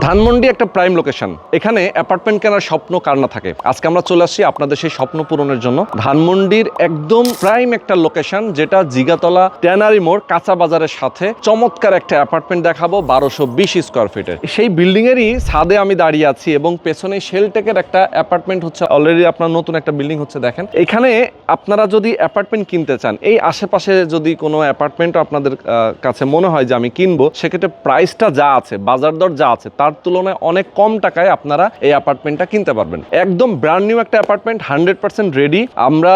ধানমন্ডি একটা prime location. এখানে apartment কেনার স্বপ্ন কার না থাকে। আজকে আমরা চলে আসছি আপনাদের সেই স্বপ্ন পূরণের জন্য। ধানমন্ডির একদম প্রাইম একটা লোকেশন, যেটা জিগাতলা ট্যানারি মোড় কাঁচা বাজারের সাথে চমৎকার একটা অ্যাপার্টমেন্ট দেখাবো 1220 স্কোয়ার ফিটের। সেই বিল্ডিং এরই ছাদে আমি দাঁড়িয়ে আছি এবং পেছনে শেলটেকের একটা অ্যাপার্টমেন্ট হচ্ছে, অলরেডি আপনার নতুন একটা বিল্ডিং হচ্ছে। দেখেন এখানে আপনারা যদি অ্যাপার্টমেন্ট কিনতে চান, এই আশেপাশে যদি কোনো অ্যাপার্টমেন্ট আপনাদের কাছে মনে হয় যে আমি কিনবো, সেক্ষেত্রে প্রাইসটা যা আছে, বাজার দর যা আছে, তার তুলনায় অনেক কম টাকায় আপনারা এই অ্যাপার্টমেন্টটা কিনতে পারবেন। একদম ব্র্যান্ড নিউ একটা অ্যাপার্টমেন্ট, 100% রেডি। আমরা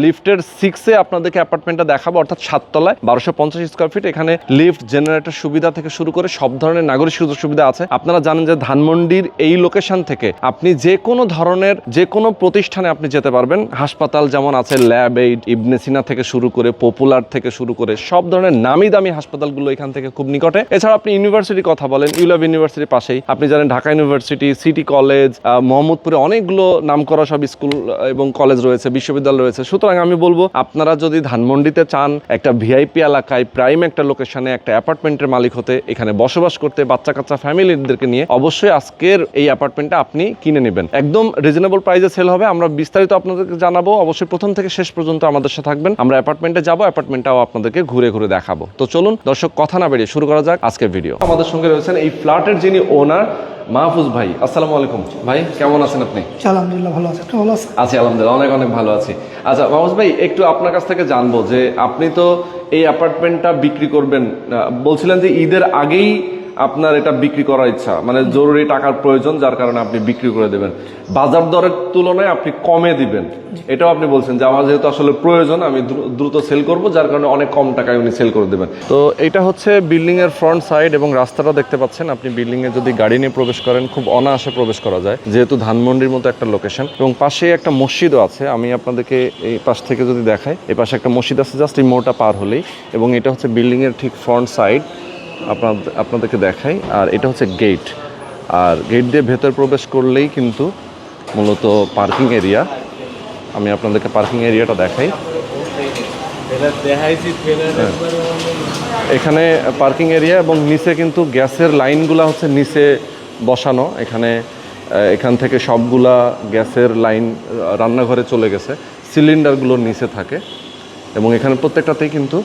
লিফটের 6-এ আপনাদেরকে অ্যাপার্টমেন্টটা দেখাবো, অর্থাৎ 7 তলায় 1250 স্কোয়ার ফিট। এখানে লিফট, জেনারেটর সুবিধা থেকে শুরু করে সব ধরনের নাগরিক সুযোগ সুবিধা আছে। আপনারা জানেন যে ধানমন্ডির এই লোকেশন থেকে আপনি যে কোনো ধরনের যে কোনো প্রতিষ্ঠানে আপনি যেতে পারবেন। হাসপাতাল যেমন আছে, ল্যাব এইড, ইবনে সিনা থেকে শুরু করে পপুলার থেকে শুরু করে সব ধরনের নামি দামি হাসপাতালগুলো এখান থেকে খুব নিকটে। এছাড়া আপনি ইউনিভার্সিটির কথা বলেন, ইউলাভ ইউনিভার্সিটির পাশেই। আপনি জানেন ঢাকা ইউনিভার্সিটি, সিটি কলেজ, মোহাম্মদপুরে অনেকগুলো নামকরা সব স্কুল এবং কলেজ রয়েছে, বিশ্ববিদ্যালয় রয়েছে। সুতরাং আমি বলবো, আপনারা যদি ধানমন্ডিতে চান একটা ভিআইপি এলাকায় প্রাইম একটা লোকেশনে একটা অ্যাপার্টমেন্টের মালিক হতে, এখানে বসবাস করতে, বাচ্চা কাচ্চা ফ্যামিলিদেরকে নিয়ে, অবশ্যই আজকের এই অ্যাপার্টমেন্টটা আপনি কিনে নেবেন। একদম রিজনেবল প্রাইসে সেল হবে। আমরা বিস্তারিত আপনাদেরকে জানাবো। অবশ্যই প্রথম থেকে শেষ পর্যন্ত আমাদের সাথে থাকবেন। আমরা অ্যাপার্টমেন্টে যাবো, অ্যাপার্টমেন্টটাও আপনাদেরকে ঘুরে ঘুরে দেখাবো। তো চলুন দর্শক, কথা না বেরিয়ে শুরু করা যাক আজকের ভিডিও। আমাদের সঙ্গে রয়েছেন এই ফ্ল্যাটের যিনি ওনার, মাহফুজ ভাই। আসসালামু আলাইকুম ভাই, কেমন আছেন আপনি? আলহামদুলিল্লাহ ভালো আছি। ভালো আছেন? আছি আলহামদুলিল্লাহ, অনেক অনেক ভালো আছি। আচ্ছা মাহফুজ ভাই, একটু আপনার কাছ থেকে জানবো যে আপনি তো এই অ্যাপার্টমেন্টটা বিক্রি করবেন, বলছিলেন যে ঈদের আগেই আপনার এটা বিক্রি করার ইচ্ছা, মানে জরুরি টাকার প্রয়োজন, যার কারণে আপনি বিক্রি করে দেবেন, বাজার দরের তুলনায় আপনি কমে দিবেন। এটাও আপনি বলছেন যে আমার যেহেতু আসলে প্রয়োজন, আমি দ্রুত সেল করব, যার কারণে অনেক কম টাকায় উনি সেল করে দেবেন। তো এটা হচ্ছে বিল্ডিং এর ফ্রন্ট সাইড এবং রাস্তাটা দেখতে পাচ্ছেন। আপনি বিল্ডিং এ যদি গাড়ি নিয়ে প্রবেশ করেন, খুব অনায়াসে প্রবেশ করা যায়, যেহেতু ধানমন্ডির মতো একটা লোকেশন। এবং পাশে একটা মসজিদও আছে। আমি আপনাদেরকে এই পাশ থেকে যদি দেখাই, এই পাশে একটা মসজিদ আছে জাস্ট এই মোড়টা পার হলেই। এবং এটা হচ্ছে বিল্ডিং এর ঠিক ফ্রন্ট সাইড, আপনাদেরকে দেখাই। আর এটা হচ্ছে গেট, আর গেট দিয়ে ভেতর প্রবেশ করলেই কিন্তু মূলত পার্কিং এরিয়া। আমি আপনাদেরকে পার্কিং এরিয়াটা দেখাই। এখানে পার্কিং এরিয়া এবং নিচে কিন্তু গ্যাসের লাইনগুলো হচ্ছে নিচে বসানো। এখান থেকে সবগুলা গ্যাসের লাইন রান্নাঘরে চলে গেছে, সিলিন্ডারগুলোর নিচে থাকে। এবং এখানে প্রত্যেকটাতেই কিন্তু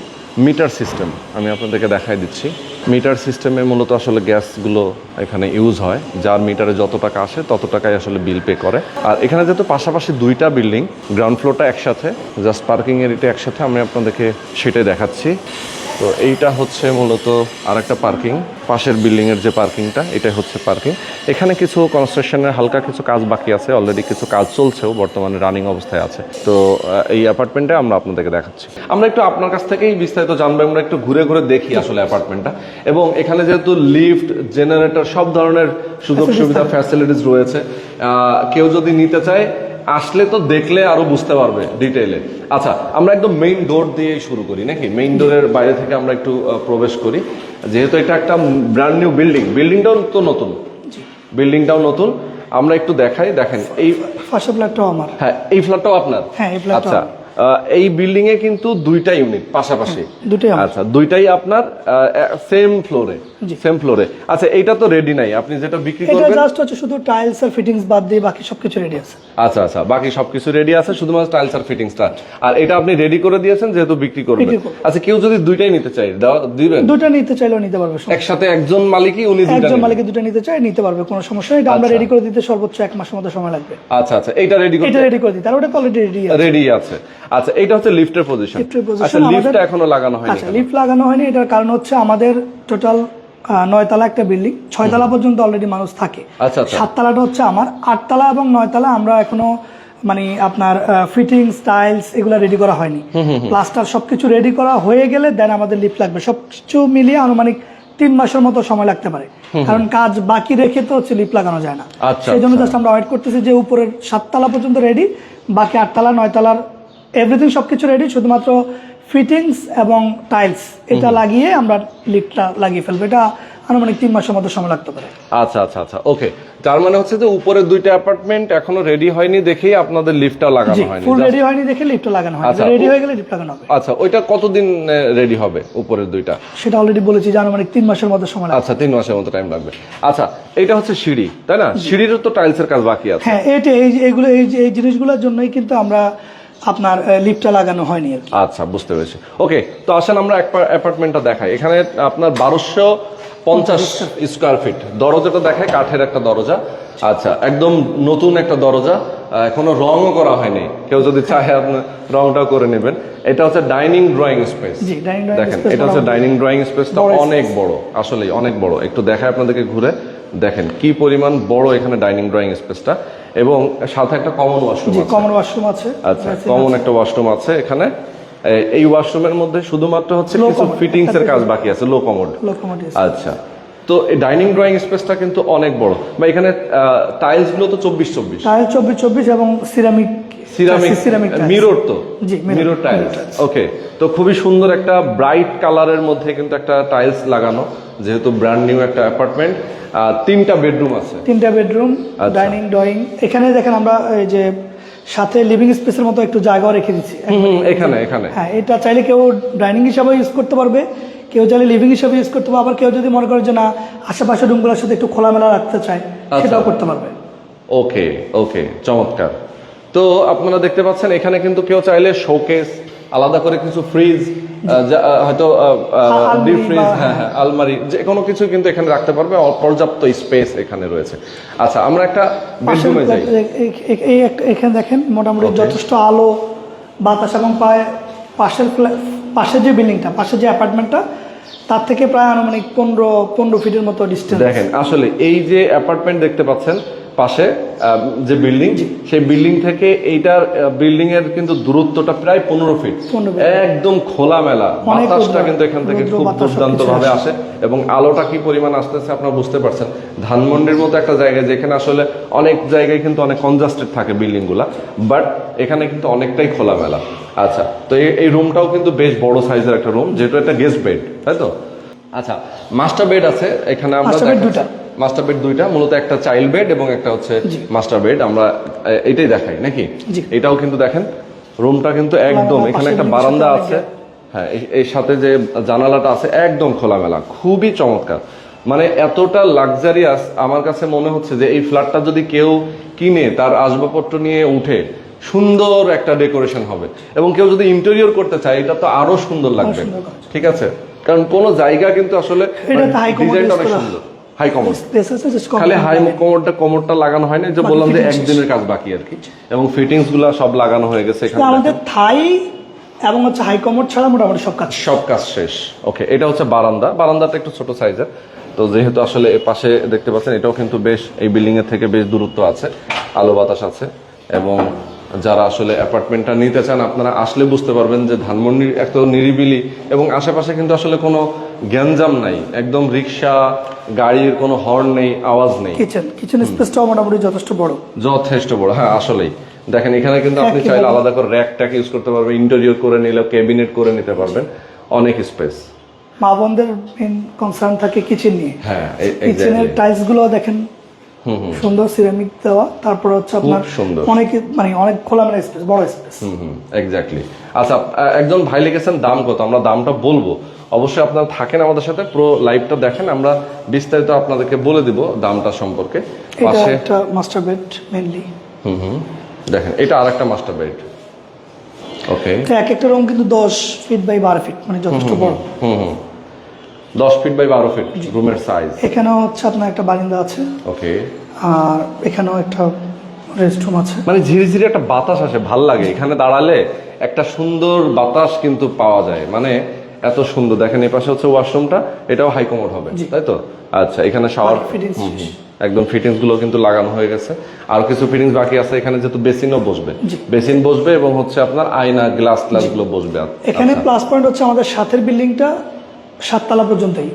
মিটার সিস্টেম, আমি আপনাদেরকে দেখাই দিচ্ছি। মিটার সিস্টেমে মূলত আসলে গ্যাসগুলো এখানে ইউজ হয়, যার মিটারে যত টাকা আসে তত টাকাই আসলে বিল পে করে। আর এখানে যেহেতু পাশাপাশি দুইটা বিল্ডিং, গ্রাউন্ড ফ্লোরটা একসাথে, জাস্ট পার্কিং এরিয়াটা একসাথে, আমি আপনাদেরকে সেটাই দেখাচ্ছি। তো এইটা হচ্ছে মূলত আরেকটা পার্কিং, পাশের বিল্ডিংয়ের যে পার্কিংটা, এটাই হচ্ছে পার্কিং। এখানে কিছু কনস্ট্রাকশনের হালকা কিছু কাজ বাকি আছে, অলরেডি কিছু কাজ চলছেও, বর্তমানে রানিং অবস্থায় আছে। তো এই অ্যাপার্টমেন্টে আমরা আপনাদেরকে দেখাচ্ছি। আমরা একটু আপনার কাছ থেকেই বিস্তারিত জানবো, আমরা একটু ঘুরে ঘুরে দেখি আসলে অ্যাপার্টমেন্টটা। এবং এখানে যেহেতু লিফট, জেনারেটর, সব ধরনের সুযোগ সুবিধা, ফ্যাসিলিটিস রয়েছে। কেউ যদি নিতে চায়, আসলে তো দেখলে আরো বুঝতে পারবে ডিটেইলে। আচ্ছা, আমরা একদম মেইন ডোর দিয়ে শুরু করি নাকি? মেইন ডোরের বাইরে থেকে আমরা একটু প্রবেশ করি, যেহেতু এটা একটা ব্র্যান্ড নিউ বিল্ডিংটাও তো নতুন, বিল্ডিংটাও নতুন। আমরা একটু দেখাই। দেখেন এই ফার্স্ট ফ্ল্যাটটাও আমার। হ্যাঁ, এই ফ্ল্যাটটাও আপনার? হ্যাঁ, এই ফ্ল্যাটটা। আচ্ছা, এই বিল্ডিং এ কিন্তু দুইটা ইউনিট পাশাপাশি। দুটোই আমার। আচ্ছা, দুইটাই আপনার সেম ফ্লোরে? সেম ফ্লোরে। আচ্ছা, এইটা তো রেডি নাই, আপনি যেটা বিক্রি করবেন? এটা জাস্ট হচ্ছে শুধু টাইলস আর ফিটিংস বাদ দিয়ে বাকি সবকিছু রেডি আছে। আচ্ছা আচ্ছা, বাকি সবকিছু রেডি আছে, শুধুমাত্র টাইলস আর ফিটিংসটা। আর এটা আপনি রেডি করে দিয়েছেন যেহেতু বিক্রি করবেন। আচ্ছা, কেউ যদি দুইটাই নিতে চায়, দিবেন? দুটো নিতে চাইলেও নিতে পারবে। একসাথে একজন মালিকই উনি দুইটা? একজন মালিকই দুটো নিতে চায়, নিতে পারবে, কোনো সমস্যা নেই। আমরা রেডি করে দিতে সর্বোচ্চ 1 মাসের মতো সময় লাগবে। আচ্ছা আচ্ছা, এটা রেডি করে দিতে, আর ওটা অলরেডি রেডি আছে। আচ্ছা, এটা হচ্ছে লিফটের পজিশন। আচ্ছা, লিফটটা এখনো লাগানো হয়নি? আচ্ছা, লিফট লাগানো হয়নি, এটার কারণ হচ্ছে আমাদের টোটাল 9 তলা একটা বিল্ডিং, 6 তলা পর্যন্ত অলরেডি মানুষ থাকে। আচ্ছা আচ্ছা, 7 তলাটা হচ্ছে আমার। 8 তলা এবং 9 তলা আমরা এখনো মানে আপনার ফিটিংস, টাইলস এগুলো রেডি করা হয়নি। প্লাস্টার সবকিছু রেডি করা হয়ে গেলে দেন আমাদের লিফট লাগবে। সবকিছু মিলিয়ে আনুমানিক 3 মাসের মতো সময় লাগতে পারে, কারণ কাজ বাকি রেখে তো হচ্ছে লিফট লাগানো যায় না। সেই জন্য জাস্ট আমরা ওয়েট করতেছি যে উপরের 7 তলা পর্যন্ত রেডি, বাকি 8 তলা 9 তলার এভরিথিং সবকিছু রেডি, শুধুমাত্র ফিটিংস এবং টাইলস এটা লাগিয়ে আমরা লিফটটা লাগিয়ে ফেলবো। এটা আনুমানিক 3 মাসের মতো সময় লাগতে পারে। আচ্ছা আচ্ছা আচ্ছা, ওকে। তার মানে হচ্ছে যে উপরের দুইটা অ্যাপার্টমেন্ট এখনো রেডি হয়নি দেখেই আপনাদের লিফটটা লাগানো হয়নি। ফুল রেডি হয়নি দেখে লিফট লাগানো হয়, আচ্ছা, রেডি হয়ে গেলে লিফট লাগানো হবে। আচ্ছা, ওইটা কতদিন রেডি হবে উপরের দুইটা? সেটা অলরেডি বলেছি যে আনুমানিক 3 মাসের মতো সময় লাগবে। আচ্ছা, 3 মাসের মতো টাইম লাগবে। আচ্ছা, এটা হচ্ছে সিঁড়ি, তাই না? সিঁড়িরও তো টাইলসের কাজ বাকি আছে। হ্যাঁ, এইগুলো এই জিনিসগুলোর জন্যই কিন্তু আমরা আপনার লিফটটা লাগানো হয়নি আর কি। আচ্ছা, বুঝতে পেরেছি। ওকে, তো আসেন আমরা অ্যাপার্টমেন্টটা দেখাই। এখানে আপনার 1250 স্কোয়ার ফিট। দরজাটা দেখায়, কাঠের একটা দরজা। আচ্ছা, একদম নতুন একটা দরজা, এখনো রংও করা হয়নি। কেউ যদি চাহে আপনি রংটাও করে নেবেন। এটা হচ্ছে ডাইনিং ড্রয়িং স্পেস। জি, ডাইনিং ড্রয়িং দেখেন, স্পেস এটা হচ্ছে ডাইনিং ড্রয়িং স্পেসটা অনেক বড়, আসলেই অনেক বড়। একটু দেখায় আপনাদেরকে ঘুরে, দেখেন কি পরিমাণ বড় এখানে ডাইনিং ড্রয়িং স্পেসটা, এবং সাথে একটা কমন ওয়াশরুম আছে। কমন ওয়াশরুম আছে। আচ্ছা, কমন একটা ওয়াশরুম আছে এখানে। এই ওয়াশরুমের মধ্যে শুধুমাত্র হচ্ছে কিছু ফিটিংস এর কাজ বাকি আছে, লো কমোড। আচ্ছা, তো এই ডাইনিং ড্রয়িং স্পেসটা কিন্তু অনেক বড়। বা এখানে টাইলস গুলো তো 24-24, টাইলস 24-24 এবং সিরামিক মিরর, তো মিরর টাইলস। ওকে, তো খুবই সুন্দর একটা ব্রাইট কালারের মধ্যে কিন্তু একটা টাইলস লাগানো, যেহেতু ব্র্যান্ড নিউ একটা অ্যাপার্টমেন্ট। 3টা বেডরুম আছে, 3টা বেডরুম, ডাইনিং ড্রয়িং। এখানে দেখেন আমরা এই যে সাথে লিভিং স্পেসের মতো একটু জায়গাও রেখে দিচ্ছি এখানে। হ্যাঁ, এটা চাইলে কেউ ডাইনিং হিসাবে ইউজ করতে পারবে, কেউ চাইলে লিভিং হিসাবে ইউজ করতে পারবে, আবার কেউ যদি মনে করে যে না আশেপাশে রুমগুলোর সাথে একটু খোলামেলা রাখতে চায়, সেটাও করতে পারবে। ওকে ওকে, চমৎকার। তো আপনারা দেখতে পাচ্ছেন এখানে কিন্তু কেউ চাইলে শোকেস, আলাদা করে কিছু ফ্রিজ, হয়তো ডিপ ফ্রিজ, হ্যাঁ, আলমারি, যে কোনো কিছু কিন্তু এখানে রাখতে পারবে। পর্যাপ্ত স্পেস এখানে রয়েছে। আচ্ছা, আমরা একটা বেডরুমে যাই। এখানে দেখেন মোটামুটি যথেষ্ট আলো বাতাস, এবং পাশের যে বিল্ডিংটা, পাশের যে অ্যাপার্টমেন্টটা, তার থেকে প্রায় আনুমানিক 15 ফিটের মতো ডিস্টেন্স। দেখেন, আসলে এই যে অ্যাপার্টমেন্ট দেখতে পাচ্ছেন পাশে যে বিল্ডিং, সেই বিল্ডিং থেকে এইটার বিল্ডিং এর কিন্তু দূরত্বটা প্রায় 15 ফিট। একদম খোলামেলা, বাতাসটা কিন্তু এখান থেকে খুব দুর্দান্ত ভাবে আসে, এবং আলোটা কি পরিমাণ আসতেছে আপনারা বুঝতে পারছেন। ধানমন্ডির মতো একটা জায়গায়, যেখানে আসলে অনেক জায়গায় কিন্তু অনেক কনজাস্টেড থাকে বিল্ডিং গুলা, বাট এখানে কিন্তু অনেকটাই খোলামেলা। আচ্ছা, তো এই রুমটাও কিন্তু বেশ বড় সাইজের একটা রুম, যেহেতু একটা গেস্ট বেড, তাই তো? আচ্ছা, মাস্টার বেড আছে এখানে। আমরা মাস্টার বেড 2টা, মূলত একটা চাইল্ড বেড এবং একটা হচ্ছে মাস্টার বেড। আমরা এটাই দেখাই নাকি? এটাও কিন্তু দেখেন, রুমটা কিন্তু একদম, এখানে একটা বারান্দা আছে, হ্যাঁ, এই সাথে যে জানালাটা আছে একদম খোলামেলা, খুবই চমৎকার। মানে এতটা লাক্সারিয়াস আমার কাছে মনে হচ্ছে যে এই ফ্ল্যাটটা যদি কেউ কিনে তার আসবাবপত্র নিয়ে উঠে, সুন্দর একটা ডেকোরেশন হবে। এবং কেউ যদি ইন্টেরিয়র করতে চায়, এটা তো আরো সুন্দর লাগবে, ঠিক আছে? কারণ কোন জায়গা কিন্তু আসলে ডিজাইনটা অনেক সুন্দর। হাই কমোড, খালি হাই কমোডটা লাগানো হয়নি, যে বললাম যে একদিনের কাজ বাকি আর কি, এবং ফিটিংস গুলা সব লাগানো হয়ে গেছে এখানে। আমাদের থাই এবং হচ্ছে হাই কমোড ছাড়া মোটামুটি সব কাজ শেষ। ওকে, এটা হচ্ছে বারান্দাটা একটু ছোট সাইজের, তো যেহেতু আসলে পাশে দেখতে পাচ্ছেন, এটাও কিন্তু বেশ এই বিল্ডিং এর থেকে বেশ দূরত্ব আছে, আলো বাতাস আছে। এবং যারা আসলে অ্যাপার্টমেন্টটা নিতে চান, আপনারা আসলে বুঝতে পারবেন যে ধানমন্ডি এত নিরিবিলি, এবং আশেপাশে কিন্তু আসলে কোনো গ্যাঞ্জাম নাই, একদম রিক্সা গাড়ির কোনো হর্ন নেই, আওয়াজ নেই। কিচেন স্পেসটাও মোটামুটি যথেষ্ট বড়। হ্যাঁ, আসলেই দেখেন, এখানে কিন্তু আপনি চাইলে আলাদা করে র্যাক ইউজ করতে পারবেন, ইন্টেরিয়র করে নিলে ক্যাবিনেট করে নিতে পারবেন, অনেক স্পেস। মা বোনদের মেইন কনসার্ন থাকে কিচেন নিয়ে। হ্যাঁ, কিচেনের টাইলস গুলো দেখেন সুন্দর সিরামিক দেওয়া, তারপর হচ্ছে আপনার অনেক খোলামেলা স্পেস, বড় স্পেস। এক্স্যাক্টলি। আচ্ছা, একজন ভাই লিখেছেন দাম কত, আমরা দামটা বলবো। অবশ্যই আপনারা থাকেন আমাদের সাথে, পুরো লাইভটা দেখেন, আমরা বিস্তারিত আপনাদেরকে বলে দিব দামটা সম্পর্কে। এটা একটা মাস্টার বেড মেইনলি। দেখেন, এটা আরেকটা মাস্টার বেড। ওকে, এক একটা রুম কিন্তু 10 ফিট বাই 12 ফিট, মানে যথেষ্ট বড়। 10 ফিট বাই 12 ফিট রুমের সাইজ। এখানেও হচ্ছে আপনার একটা বারান্দা আছে। ওকে, আর এখানেও একটা রেস্টরুম আছে। মানে ঝিরিঝিরি একটা বাতাস আসে, ভাল লাগে এখানে দাঁড়ালে, একটা সুন্দর বাতাস কিন্তু পাওয়া যায়, মানে এত সুন্দর। দেখেন, এই পাশে হচ্ছে ওয়াশরুমটা, এটাও হাই কমোড হবে, তাই তো? আচ্ছা, এখানে শাওয়ার একদম ফিটিংস গুলো কিন্তু লাগানো হয়ে গেছে, আর কিছু ফিটিংস বাকি আছে। এখানে যেহেতু বেসিন বসবে এবং হচ্ছে আপনার আয়না গ্লাস গুলো বসবে। এখানে প্লাস পয়েন্ট হচ্ছে আমাদের সাথের বিল্ডিংটা 7 তলা পর্যন্তই,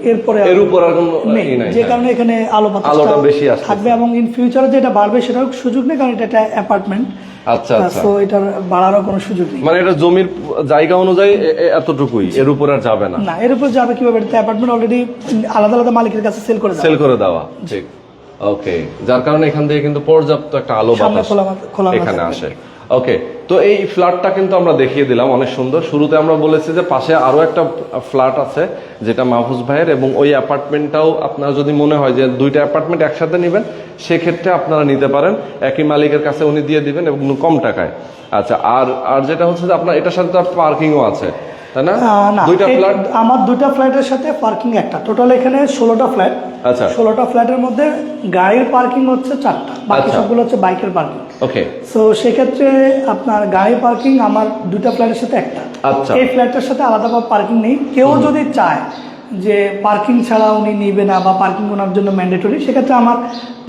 এর উপর আর কোনো নেই, যে কারণে এখানে আলোটা বেশি থাকবে, এবং ইন ফিউচারে যেটা বাড়বে সেটার সুযোগ নেই, কারণ এটা একটা অ্যাপার্টমেন্ট। আচ্ছা, তো এটার বাড়ারও কোনো সুযোগ নেই, মানে এটা জমির জায়গা অনুযায়ী এতটুকুই, এর উপর আর যাবে না। এর উপর যাবে কিভাবে? এটা অ্যাপার্টমেন্ট অলরেডি আলাদা মালিকের কাছে সেল করে দেওয়া। ঠিক। ওকে, যার কারণে এখান থেকে কিন্তু পর্যাপ্ত একটা আলো সামনে বাতাস খোলা এখানে আসে। ওকে, তো এই ফ্ল্যাটটা কিন্তু আমরা দেখিয়ে দিলাম, অনেক সুন্দর। শুরুতে আমরা বলেছি যে পাশে আরো একটা ফ্ল্যাট আছে যেটা মাহফুজ ভাইয়ের, এবং ওই অ্যাপার্টমেন্টটাও আপনার যদি মনে হয় যে দুইটা অ্যাপার্টমেন্ট একসাথে নেবেন সেক্ষেত্রে আপনারা নিতে পারেন, একই মালিকের কাছে উনি দিয়ে দিবেন এবং কম টাকায়। আচ্ছা, আর যেটা হচ্ছে যে আপনার এটার সাথে তো পার্কিংও আছে, তাই না? না, দুইটা ফ্ল্যাট, আমার দুইটা ফ্ল্যাটের সাথে পার্কিং একটা, টোটাল এখানে 16টা ফ্ল্যাট। আচ্ছা, 16টা ফ্ল্যাটের মধ্যে গাড়ির পার্কিং হচ্ছে 4টা, বাকি সবগুলো হচ্ছে বাইকের পার্কিং। ওকে, সো সেক্ষেত্রে আপনার গাড়ি পার্কিং আমার দুইটা ফ্ল্যাটের সাথে একটা। আচ্ছা, এই ফ্ল্যাটের সাথে আলাদাভাবে পার্কিং নেই। কেউ যদি চায় যে পার্কিং ছাড়া উনি নিবে না বা পার্কিং ওনার জন্য ম্যান্ডেটরি, সেক্ষেত্রে আমার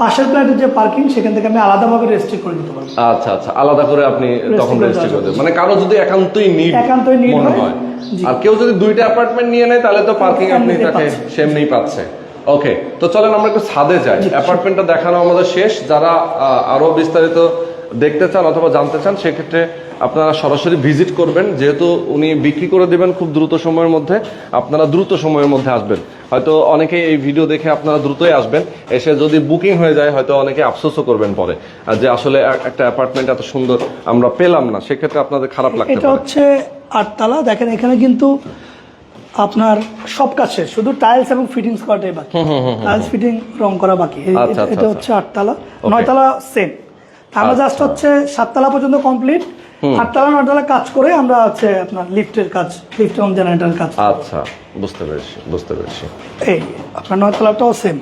পাশের ফ্ল্যাটের যে পার্কিং সেখান থেকে আমি আলাদাভাবে রেজিস্ট্রি করে দিতে পারবো। আচ্ছা আচ্ছা, আলাদা করে আপনি তখন রেজিস্ট্রি করে দেবেন, মানে কারো যদি একান্তই নিড মনে হয়। আর কেউ যদি দুইটা অ্যাপার্টমেন্ট নিয়ে নেয় তাহলে তো পার্কিং আপনি তাকে সেমনিই পাচ্ছে। ওকে, তো চলেন আমরা একটু ছাদে যাই। অ্যাপার্টমেন্টটা দেখানো আমাদের শেষ। যারা আরো বিস্তারিত দেখতে চান অথবা জানতে চান সেক্ষেত্রে আপনারা সরাসরি ভিজিট করবেন, যেহেতু উনি বিক্রি করে দেবেন খুব দ্রুত সময়ের মধ্যে। আপনারা দ্রুত সময়ের মধ্যে আসবেন, হয়তো অনেকেই এই ভিডিও দেখে আপনারা দ্রুতই আসবেন, এসে যদি বুকিং হয়ে যায় হয়তো অনেকে আফসোসও করবেন পরে, আর যে আসলে একটা অ্যাপার্টমেন্ট এত সুন্দর আমরা পেলাম না, সেক্ষেত্রে আপনাদের খারাপ লাগতে পারে। এটা হচ্ছে 8 তলা, দেখেন এখানে কিন্তু আপনার সব কাজ শেষ, শুধু টাইলস এবং ফিটিংস করাটাই বাকি। টাইলস ফিটিং রং করা বাকি। এটা হচ্ছে 8 তলা, 9 তলা সেম। আমরা জাস্ট হচ্ছে 7 তলা পর্যন্ত কমপ্লিট, 8 তলা 9 তলা কাজ করে আমরা হচ্ছে আপনার লিফটের কাজ, লিফট এবং জেনারেটর কাজ। আচ্ছা, বুঝতে পেরেছি। এই আপনার 9 তলাটাও সেম।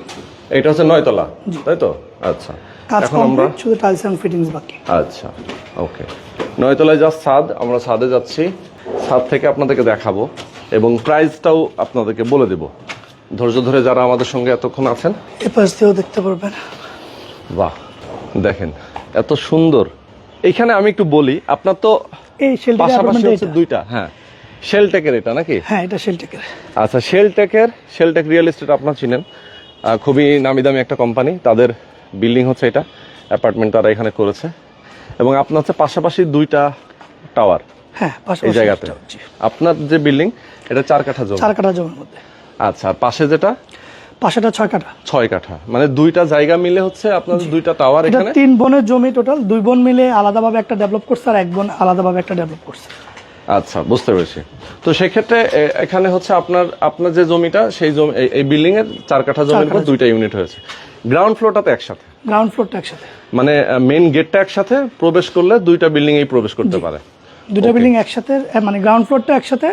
এটা হচ্ছে 9 তলা, তাই তো? আচ্ছা, কাজ এখন আমরা কমপ্লিট, শুধু টাইলস এবং ফিটিংস বাকি। আচ্ছা, ওকে। 9 তলায় জাস্ট ছাদ, আমরা ছাদে যাচ্ছি, ছাদ থেকে আপনাদেরকে দেখাবো এবং প্রাইসটাও আপনাদেরকে বলে দেব। ধৈর্য ধরে যারা আমাদের সঙ্গে এতক্ষণ আছেন, এই পাশ দিয়েও দেখতে পারবেন। বাহ, দেখেন এত সুন্দর। এইখানে আমি একটু বলি, আপনার তো এই শেলটেকের পাশাপাশি হচ্ছে দুইটা, হ্যাঁ, শেলটেকের এটা নাকি? হ্যাঁ, এটা শেলটেকের। আচ্ছা, শেলটেক রিয়েল এস্টেট আপনার চিনেন, খুবই নামি দামি একটা কোম্পানি, তাদের বিল্ডিং হচ্ছে এটা, অ্যাপার্টমেন্ট তারা এখানে করেছে, এবং আপনার হচ্ছে পাশাপাশি দুইটা টাওয়ার। হ্যাঁ, এই জায়গাতে আপনার যে বিল্ডিং এটা 4 কাঠা জমি, 4 কাঠা জমির মধ্যে। আচ্ছা, আর পাশে যেটা পাশেটা 6 কাঠা। 6 কাঠা, মানে দুইটা জায়গা মিলে হচ্ছে আপনার দুইটা টাওয়ার। এটা এখানে 3 বোনের জমি টোটাল, 2 বোন মিলে আলাদাভাবে একটা ডেভেলপ করছে আর 1 বোন আলাদাভাবে একটা ডেভেলপ করছে। আচ্ছা, বুঝতে পেরেছি। তো সেক্ষেত্রে এখানে হচ্ছে আপনার যে জমিটা, সেই জমি এই বিল্ডিং এর 4 কাঠা জমির উপর দুইটা ইউনিট হয়েছে। গ্রাউন্ড ফ্লোরটাতে একসাথে, গ্রাউন্ড ফ্লোরটা একসাথে, মানে মেইন গেটটা একসাথে, প্রবেশ করলে দুইটা বিল্ডিং এই প্রবেশ করতে পারে। দুটো বিল্ডিং একসাথে, মানে গ্রাউন্ড ফ্লোরটা একসাথে,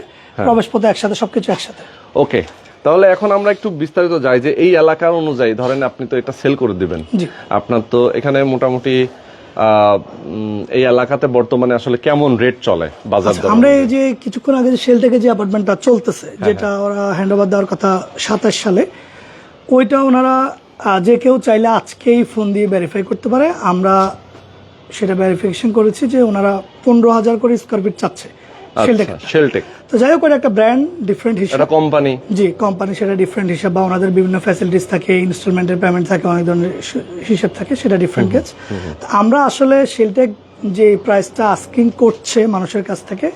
প্রবেশ পথ একসাথে, সবকিছু একসাথে। ওকে, তাহলে এখন আমরা একটু বিস্তারিত যাই যে এই এলাকার অনুযায়ী, ধরেন আপনি তো এটা সেল করে দিবেন, আপনার তো এখানে মোটামুটি এই এলাকাতে বর্তমানে আসলে কেমন রেট চলে বাজার দর? আমরা এই যে কিছুক্ষণ আগে সেল থেকে যে অ্যাপার্টমেন্টটা চলতেছে, যেটা ওরা হ্যান্ডওভার দেওয়ার কথা 27 সালে, ওইটা ওনারা যে কেউ চাইলে আজকেই ফোন দিয়ে ভেরিফাই করতে পারে। আমরা সেটা ভেরিফিকেশন করেছি যে ওনারা 15,000 করে স্কয়ার ফিট চাচ্ছে শেলটেক। তো যাই হোক, ওটা একটা ব্র্যান্ড, ডিফারেন্ট হিসাব, এটা কোম্পানি, জি কোম্পানি, সেটা ডিফারেন্ট হিসাব, বা ওনাদের বিভিন্ন ফ্যাসিলিটিস থাকে, ইনস্টলমেন্টের পেমেন্ট থাকে, অনেক ধরনের হিসাব থাকে, সেটা ডিফারেন্ট কেস। আমরা আসলে শেলটেক যে প্রাইসটা আস্কিং করছে মানুষের কাছ থেকে,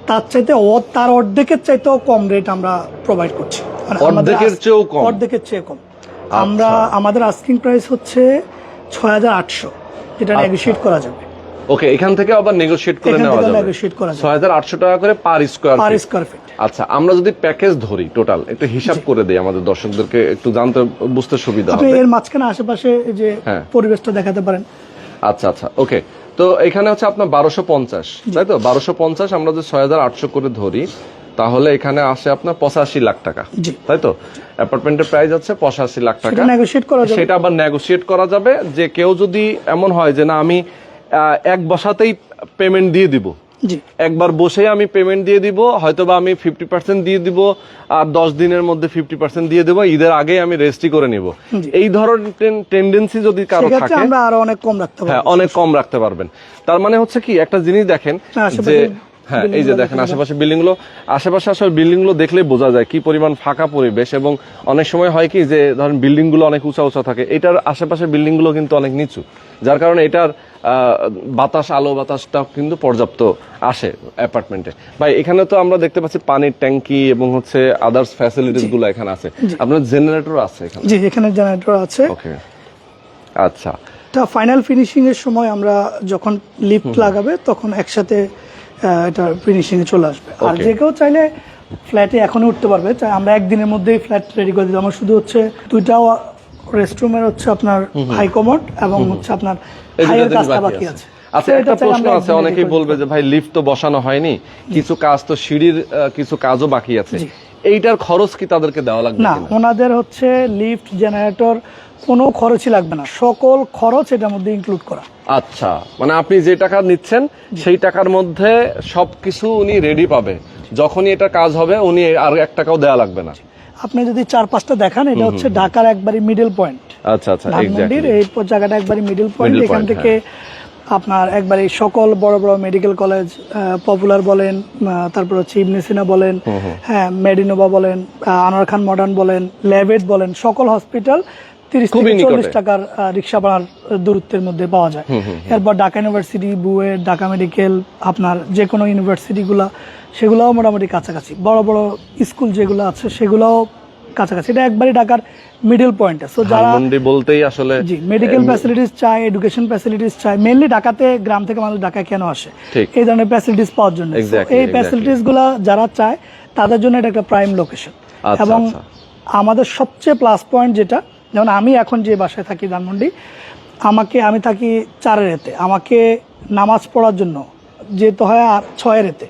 তার চাইতে তার অর্ধেকের চাইতেও কম রেট আমরা প্রোভাইড করছি, অর্ধেকের চেয়ে কম। আমরা আমাদের আস্কিং প্রাইস হচ্ছে 6,800, যেটা নেগোশিয়েট করা যাবে। ওকে, এখান থেকে আবার নেগোশিয়েট করে নেওয়া যাবে। 6,800 টাকা করে পার স্কয়ার ফিট। আচ্ছা, আমরা যদি প্যাকেজ ধরি টোটাল, একটু হিসাব করে দেই আমাদের দর্শকদেরকে, একটু জানতে বুঝতে সুবিধা হবে। আপনি এর মাঝখানে আশেপাশে যে পরিবেশটা দেখাতে পারেন। আচ্ছা আচ্ছা, ওকে। তো এখানে হচ্ছে আপনার 1250, তাই তো? 1250 আমরা যদি 6,800 করে ধরি, তাহলে এখানে আসে আপনার 85 লাখ টাকা, তাই তো? অ্যাপার্টমেন্টের প্রাইস হচ্ছে 85 লাখ টাকা। সেটা আবার নেগোশিয়েট করা যাবে, যে কেউ যদি এমন হয় যে না, আমি এক বসাতেই পেমেন্ট দিয়ে দিব, একবার বসে আমি পেমেন্ট দিয়ে দিব, হয়তোবা আমি 50% দিয়ে দিব, আর 10 দিনের মধ্যে 50% দিয়ে দেবো, ঈদের আগে আমি রেজিস্ট্রি করে নিব। এই ধরনের টেন্ডেন্সি যদি কারো থাকে, আমরা আরো অনেক কম রাখতে পারবো। হ্যাঁ, অনেক কম রাখতে পারবেন। তার মানে হচ্ছে কি, একটা জিনিস দেখেন যে, হ্যাঁ, এই যে দেখেন আশেপাশে বিল্ডিং গুলো দেখলে বোঝা যায় কি পরিমাণ ফাঁকা পরিবেশ, এবং অনেক সময় হয় কি যে ধরেন বিল্ডিং গুলো অনেক উঁচা থাকে, এটার আশেপাশে বিল্ডিং গুলো কিন্তু অনেক নিচু, যার কারণে এটার আলো বাতাসটা কিন্তু পর্যাপ্ত আসে অ্যাপার্টমেন্টে। ভাই, এখানে তো আমরা দেখতে পাচ্ছি পানির ট্যাঙ্কি এবং হচ্ছে আদার্স ফ্যাসিলিটিস গুলো এখানে আছে, আপনার জেনারেটর আছে এখানে? জি, এখানে জেনারেটর আছে। ওকে, আচ্ছা, এটা ফাইনাল ফিনিশিং এর সময় আমরা যখন লিফট লাগাবে তখন একসাথে এটা ফিনিশিং এ চলে আসবে। আর যে কেউ চাইলে ফ্ল্যাটে এখনই উঠতে পারবে, চাই আমরা একদিনের মধ্যেই ফ্ল্যাট রেডি করে দিলাম। আমার শুধু হচ্ছে দুইটা রেস্টরুমের হচ্ছে আপনার হাই কমোড এবং হচ্ছে আপনার হাইয়ের কাজটা বাকি আছে। আচ্ছা, একটা প্রশ্ন আছে, অনেকেই বলবে যে ভাই লিফট তো বসানো হয়নি, কিছু কাজ তো সিঁড়ির কিছু কাজও বাকি আছে, এইটার খরচ কি তাদেরকে দেওয়া লাগবে না? কিনা? ওনাদের হচ্ছে লিফট, জেনারেটর কোনো খরচই লাগবে না, সকল খরচ এটার মধ্যে ইনক্লুড করা। আচ্ছা, মানে আপনি যে টাকা নিচ্ছেন সেই টাকার মধ্যে সবকিছু উনি রেডি পাবে, যখনই এটা কাজ হবে উনি আর 1 টাকাও দেওয়া লাগবে না। আপনি যদি 4-5টা দেখান, এটা হচ্ছে ঢাকার একবারই মিডল পয়েন্ট। আচ্ছা আচ্ছা, ধানমন্ডির এই জায়গাটা একবারই মিডল পয়েন্ট। এখান থেকে আপনার একবারে সকল বড় বড় মেডিকেল কলেজ, পপুলার বলেন, তারপর হচ্ছে ইবনে সিনা বলেন, হ্যাঁ মেডিনোভা বলেন, আনোয়ার খান মডার্ন বলেন, ল্যাবেট বলেন, সকল হসপিটাল 30 থেকে 40 টাকার রিক্সা ভাড়ার দূরত্বের মধ্যে পাওয়া যায়। এরপর ঢাকা ইউনিভার্সিটি, বুয়েট, ঢাকা মেডিকেল, আপনার যে কোনো ইউনিভার্সিটিগুলা সেগুলোও মোটামুটি কাছাকাছি। বড় বড় স্কুল যেগুলো আছে সেগুলোও কাছাকাছি। এটা একবারই ঢাকার মিডল পয়েন্টে। সো যারা বলতেই আসলে জি মেডিকেল ফ্যাসিলিটিস চায়, এডুকেশন ফ্যাসিলিটিস চায়, মেইনলি ঢাকাতে, গ্রাম থেকে মানুষ ঢাকায় কেন আসে? এই ধরনের ফ্যাসিলিটিস পাওয়ার জন্য। এই ফ্যাসিলিটিস গুলা যারা চায় তাদের জন্য এটা একটা প্রাইম লোকেশন। এবং আমাদের সবচেয়ে প্লাস পয়েন্ট যেটা, যেমন আমি এখন যে বাসায় থাকি ধানমন্ডি, আমি থাকি 4-এতে, আমাকে নামাজ পড়ার জন্য যেতে হয় 6-এতে,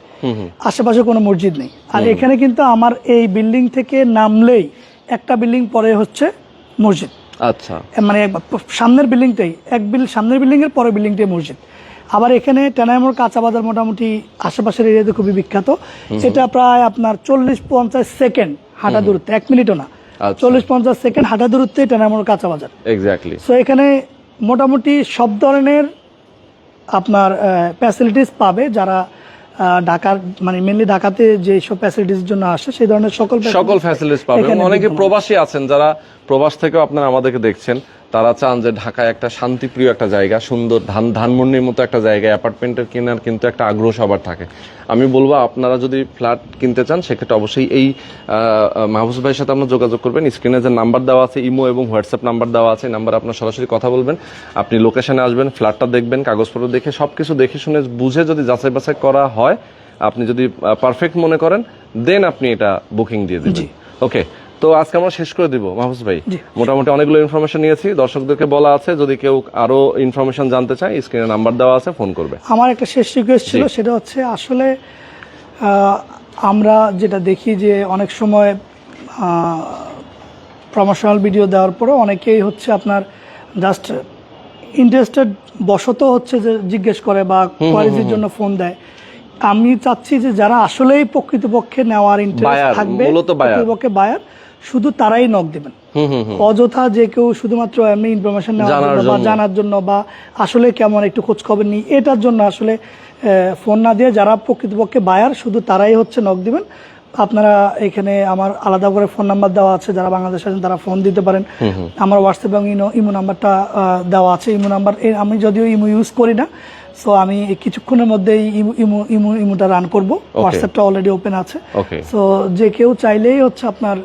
আশেপাশে কোনো মসজিদ নেই। আর এখানে কিন্তু আমার এই বিল্ডিং থেকে নামলেই একটা বিল্ডিং পরে হচ্ছে মসজিদ। আচ্ছা, মানে সামনের বিল্ডিংটাই সামনের বিল্ডিং এর পরের বিল্ডিংটাই মসজিদ। আবার এখানে টেনারিমোর কাঁচা বাজার মোটামুটি আশেপাশের এরিয়াতে খুবই বিখ্যাত। এটা প্রায় আপনার 40-50 সেকেন্ড হাঁটা দূরত্বে, 1 মিনিটও না, 40-50 সেকেন্ড হাঁটা দূরত্বে টেনারিমোর কাঁচা বাজার। এক্স্যাক্টলি। সো এখানে মোটামুটি সব ধরনের আপনার ফ্যাসিলিটিস পাবে যারা ঢাকার, মানে মেনলি ঢাকাতে যে সব ফ্যাসিলিটিস জন্য আসে সেই ধরনের সকল ফ্যাসিলিটিস পাবে। অনেকে প্রবাসী আছেন যারা প্রবাস থেকেও আপনারা আমাদেরকে দেখছেন, তারা চান যে ঢাকায় একটা শান্তিপ্রিয় একটা জায়গা, সুন্দর ধানমন্ডির মতো একটা জায়গায় অ্যাপার্টমেন্টের কেনার কিন্তু একটা আগ্রহ সবার থাকে। আমি বলবো আপনারা যদি ফ্ল্যাট কিনতে চান সেক্ষেত্রে অবশ্যই এই মাহফুজ ভাইয়ের সাথে আপনারা যোগাযোগ করবেন। স্ক্রিনে যে নাম্বার দেওয়া আছে, ইমো এবং হোয়াটসঅ্যাপ নাম্বার দেওয়া আছে, নাম্বার আপনার সরাসরি কথা বলবেন, আপনি লোকেশনে আসবেন, ফ্ল্যাটটা দেখবেন, কাগজপত্র দেখে সবকিছু দেখে শুনে বুঝে যদি যাচাই বাছাই করা হয়, আপনি যদি পারফেক্ট মনে করেন, দেন আপনি এটা বুকিং দিয়ে দেবেন। ওকে, তো আজকে আমরা শেষ করে দিব মাহফুজ ভাই। মোটামুটি অনেকগুলো ইনফরমেশন নিয়েছি, দর্শকদেরকে বলা আছে যদি কেউ আরো ইনফরমেশন জানতে চায় স্ক্রিনে নাম্বার দেওয়া আছে, ফোন করবে। আমার একটা শেষ রিকোয়েস্ট ছিল, সেটা হচ্ছে আসলে আমরা যেটা দেখি যে অনেক সময় প্রমোশনাল ভিডিও দেওয়ার পরে অনেকেই হচ্ছে আপনার জাস্ট ইন্টারেস্টেড বশত হচ্ছে যে জিজ্ঞেস করে বা কোয়ারিজের জন্য ফোন দেয়। আমি চাচ্ছি যে যারা আসলেই প্রকৃতপক্ষে নেওয়ার ইন্টারেস্ট থাকবে, প্রকৃতপক্ষে বায়ার, শুধু তারাই নক দিবেন। অযথা যে কেউ শুধুমাত্র এমনি ইনফরমেশন নেওয়ার জন্য বা জানার জন্য বা আসলে কেমন একটু খোঁজ খবর নিই, এটার জন্য আসলে ফোন না দিয়ে যারা প্রকৃতপক্ষে বায়ার শুধু তারাই হচ্ছে নক দিবেন। আপনারা এখানে আমার আলাদা করে ফোন নাম্বার দেওয়া আছে, যারা বাংলাদেশে আছেন তারা ফোন দিতে পারেন। আমার হোয়াটসঅ্যাপ এবং ইমো নাম্বারটা দেওয়া আছে। ইমো নাম্বার, আমি যদিও ইমো ইউজ করি না, সো আমি কিছুক্ষণের মধ্যেই ইমোটা রান করব। হোয়াটসঅ্যাপটা অলরেডি ওপেন আছে। সো যে কেউ চাইলেই হচ্ছে আপনার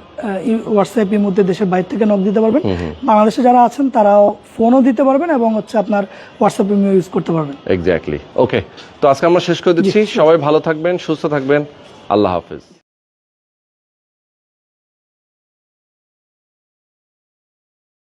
হোয়াটসঅ্যাপ ইমোতে দেশের বাইরে থেকে নক দিতে পারবেন। বাংলাদেশে যারা আছেন তারাও ফোনও দিতে পারবেন এবং হচ্ছে আপনার হোয়াটসঅ্যাপ ইমো ইউজ করতে পারবেন। এক্স্যাক্টলি। ওকে, তো আজকে আমরা শেষ করে দিচ্ছি। সবাই ভালো থাকবেন, সুস্থ থাকবেন। আল্লাহ হাফেজ।